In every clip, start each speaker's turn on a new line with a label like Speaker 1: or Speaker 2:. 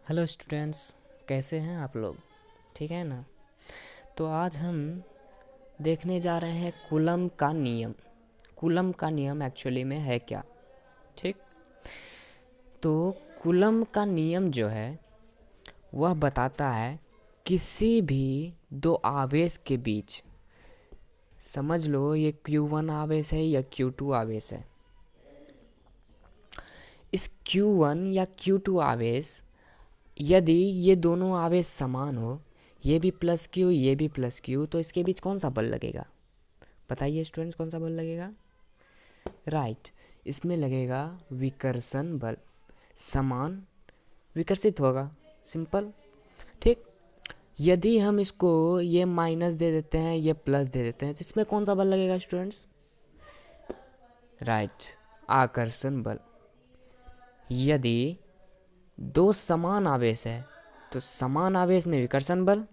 Speaker 1: Hello students, कैसे हैं आप लोग? ठीक है ना? तो आज हम देखने जा रहे हैं कूलम का नियम। कूलम का नियम एक्चुअली में है क्या? ठीक, तो कूलम का नियम जो है वह बताता है किसी भी दो आवेश के बीच, समझ लो ये Q1 आवेश है या Q2 आवेश है। इस Q1 या Q2 आवेश, यदि ये दोनों आवेश समान हो, ये भी प्लस क्यू ये भी प्लस क्यू, तो इसके बीच कौन सा बल लगेगा? बताइए स्टूडेंट्स, कौन सा बल लगेगा? राइट, इसमें लगेगा विकर्षण बल। समान विकर्षित होगा, सिंपल। ठीक, यदि हम इसको ये माइनस दे देते हैं, ये प्लस दे देते हैं, तो इसमें कौन सा बल लगेगा स्टूडेंट्स? राइट, आकर्षण बल। यदि दो समान आवेश है तो समान आवेश में विकर्षण बल,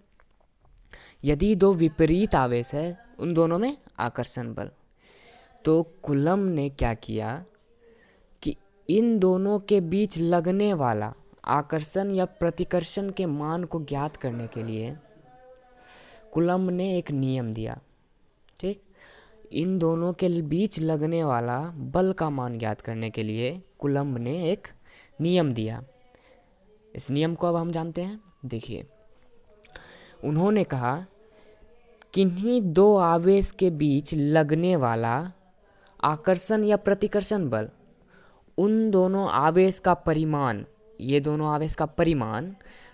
Speaker 1: यदि दो विपरीत आवेश है उन दोनों में आकर्षण बल। तो कूलम ने क्या किया कि इन दोनों के बीच लगने वाला आकर्षण या प्रतिकर्षण के मान को ज्ञात करने के लिए कूलम ने एक नियम दिया। ठीक, इन दोनों के बीच लगने वाला बल का मान ज्ञात करने के लिए कूलम ने एक नियम दिया। इस नियम को अब हम जानते हैं। देखिए, उन्होंने कहा किन्हीं दो आवेश के बीच लगने वाला आकर्षण या प्रतिकर्षण बल, उन दोनों आवेश का परिमाण, ये दोनों आवेश का परिमाण,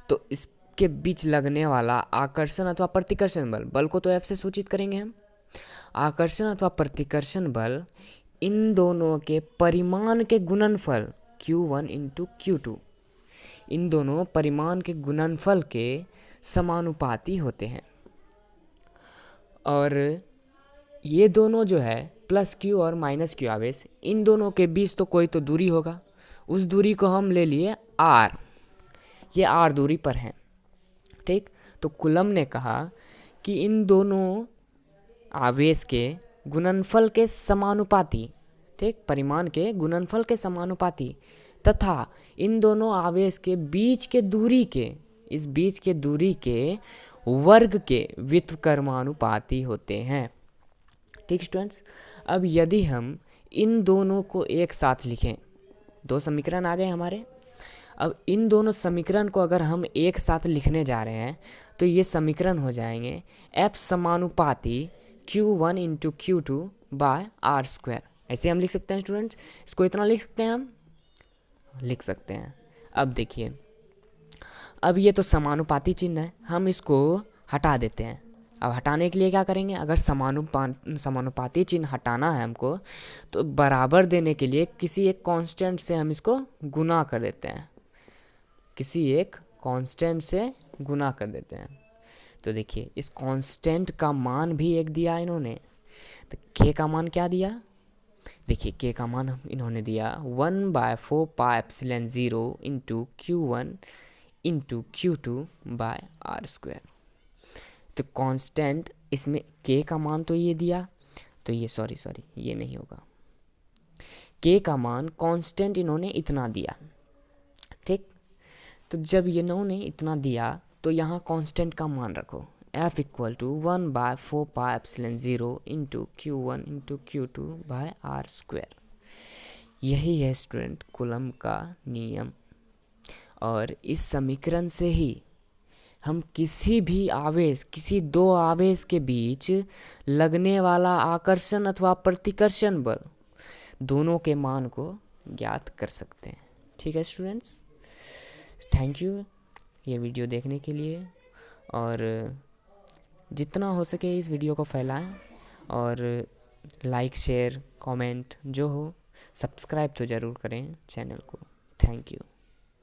Speaker 1: तो इसके बीच लगने वाला आकर्षण अथवा प्रतिकर्षण बल, बल को तो F से सूचित करेंगे हम, आकर्षण अथवा प्रतिकर्षण बल, इन दोनों के परिमाण के गुणनफल Q1 इंटू Q2, इन दोनों परिमाण के गुणनफल के समानुपाती होते हैं। और ये दोनों जो है प्लस क्यू और माइनस क्यू आवेश, इन दोनों के बीच तो कोई तो दूरी होगा, उस दूरी को हम ले लिए r, ये r दूरी पर है। ठीक, तो कूलम ने कहा कि इन दोनों आवेश के गुणनफल के समानुपाती, ठीक, परिमाण के गुणनफल के समानुपाती, तथा इन दोनों आवेश के बीच के दूरी के, इस बीच के दूरी के वर्ग के व्युत्क्रमानुपाती होते हैं। ठीक स्टूडेंट्स, अब यदि हम इन दोनों को एक साथ लिखें, दो समीकरण आ गए हमारे। अब इन दोनों समीकरण को अगर हम एक साथ लिखने जा रहे हैं तो ये समीकरण हो जाएंगे F समानुपाती Q1 into Q2 by R square. ऐसे हम लिख सकते हैं स्टूडेंट्स, इसको इतना लिख सकते हैं, हम लिख सकते हैं। अब देखिए, अब ये तो समानुपाती चिन्ह है, हम इसको हटा देते हैं। अब हटाने के लिए क्या करेंगे? अगर समानुपाती चिन्ह हटाना है हमको, तो बराबर देने के लिए किसी एक कांस्टेंट से हम इसको गुना कर देते हैं, किसी एक कांस्टेंट से गुना कर देते हैं। तो देखिए, इस कांस्टेंट का मान भी एक दिया इन्होंने, तो k का मान क्या दिया? देखिए, k का मान इन्होंने दिया 1/4 pi epsilon 0 into Q1 into Q2 by R square. तो कांस्टेंट इसमें k का मान तो ये दिया, तो ये सॉरी ये नहीं होगा, k का मान कांस्टेंट इन्होंने इतना दिया। ठीक, तो जब ये इन्होंने इतना दिया तो यहाँ कांस्टेंट का मान रखो, F equal to 1/4 pi epsilon 0 into Q1 into Q2 by R square. यही है स्टूडेंट कूलम का नियम। और इस समीकरण से ही हम किसी भी आवेश, किसी दो आवेश के बीच लगने वाला आकर्षण अथवा प्रतिकर्षण बल, दोनों के मान को ज्ञात कर सकते हैं। ठीक है स्टूडेंट्स, थैंक यू ये वीडियो देखने के लिए, और जितना हो सके इस वीडियो को फैलाएं, और लाइक शेयर कमेंट जो हो, सब्सक्राइब तो ज़रूर करें चैनल को। Thank you.